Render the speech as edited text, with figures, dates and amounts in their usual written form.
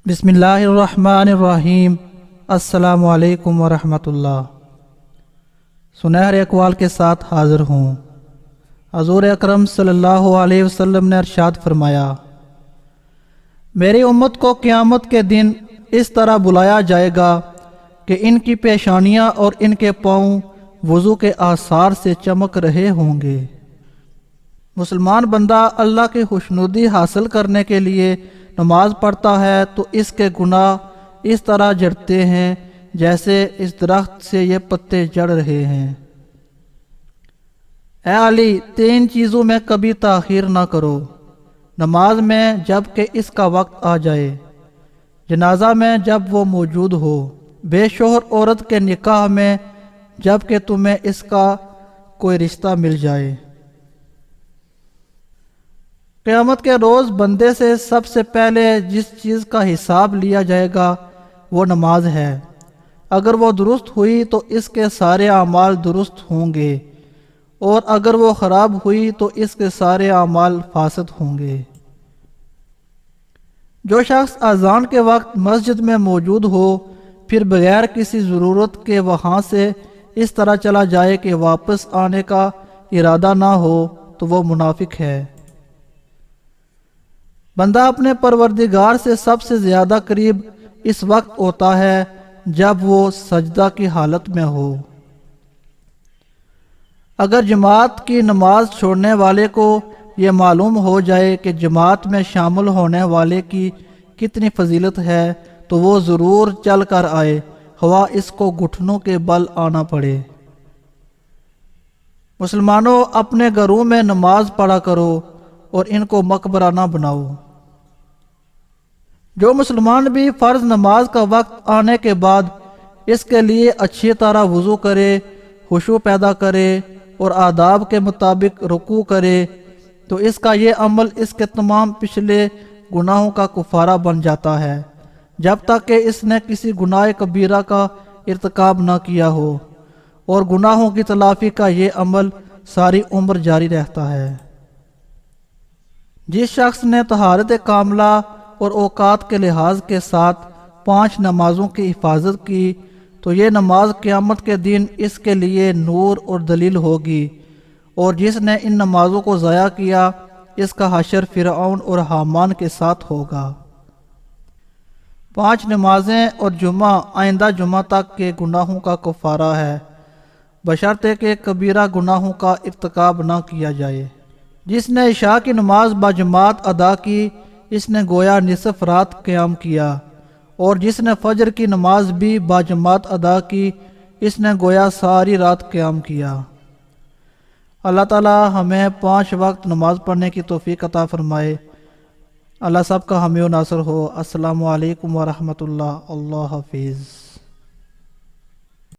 بسم اللہ الرحمن الرحیم۔ السلام علیکم ورحمۃ اللہ۔ سنہرے اقوال کے ساتھ حاضر ہوں۔ حضور اکرم صلی اللہ علیہ وسلم نے ارشاد فرمایا، میری امت کو قیامت کے دن اس طرح بلایا جائے گا کہ ان کی پیشانیاں اور ان کے پاؤں وضو کے آثار سے چمک رہے ہوں گے۔ مسلمان بندہ اللہ کی خوشنودی حاصل کرنے کے لیے نماز پڑھتا ہے تو اس کے گناہ اس طرح جھڑتے ہیں جیسے اس درخت سے یہ پتے جڑ رہے ہیں۔ اے علی، 3 چیزوں میں کبھی تاخیر نہ کرو: نماز میں جب کہ اس کا وقت آ جائے، جنازہ میں جب وہ موجود ہو، بے شوہر عورت کے نکاح میں جب کہ تمہیں اس کا کوئی رشتہ مل جائے۔ قیامت کے روز بندے سے سب سے پہلے جس چیز کا حساب لیا جائے گا وہ نماز ہے۔ اگر وہ درست ہوئی تو اس کے سارے اعمال درست ہوں گے، اور اگر وہ خراب ہوئی تو اس کے سارے اعمال فاسد ہوں گے۔ جو شخص اذان کے وقت مسجد میں موجود ہو پھر بغیر کسی ضرورت کے وہاں سے اس طرح چلا جائے کہ واپس آنے کا ارادہ نہ ہو تو وہ منافق ہے۔ بندہ اپنے پروردگار سے سب سے زیادہ قریب اس وقت ہوتا ہے جب وہ سجدہ کی حالت میں ہو۔ اگر جماعت کی نماز چھوڑنے والے کو یہ معلوم ہو جائے کہ جماعت میں شامل ہونے والے کی کتنی فضیلت ہے تو وہ ضرور چل کر آئے، خواہ اس کو گھٹنوں کے بل آنا پڑے۔ مسلمانوں، اپنے گھروں میں نماز پڑھا کرو اور ان کو مقبرہ نہ بناؤ۔ جو مسلمان بھی فرض نماز کا وقت آنے کے بعد اس کے لیے اچھی طرح وضو کرے، خشوع پیدا کرے اور آداب کے مطابق رکوع کرے تو اس کا یہ عمل اس کے تمام پچھلے گناہوں کا کفارہ بن جاتا ہے، جب تک کہ اس نے کسی گناہ کبیرہ کا ارتکاب نہ کیا ہو، اور گناہوں کی تلافی کا یہ عمل ساری عمر جاری رہتا ہے۔ جس شخص نے طہارت کاملہ اور اوقات کے لحاظ کے ساتھ 5 نمازوں کی حفاظت کی تو یہ نماز قیامت کے دن اس کے لیے نور اور دلیل ہوگی، اور جس نے ان نمازوں کو ضائع کیا اس کا حشر فرعون اور حامان کے ساتھ ہوگا۔ 5 نمازیں اور جمعہ آئندہ جمعہ تک کے گناہوں کا کفارہ ہے، بشرطے کہ کبیرہ گناہوں کا ارتکاب نہ کیا جائے۔ جس نے عشاء کی نماز باجماعت ادا کی اس نے گویا نصف رات قیام کیا، اور جس نے فجر کی نماز بھی باجماعت ادا کی اس نے گویا ساری رات قیام کیا۔ اللہ تعالی ہمیں 5 وقت نماز پڑھنے کی توفیق عطا فرمائے۔ اللہ سب کا حامی و ناصر ہو۔ السلام علیکم ورحمۃ اللہ۔ اللہ حافظ۔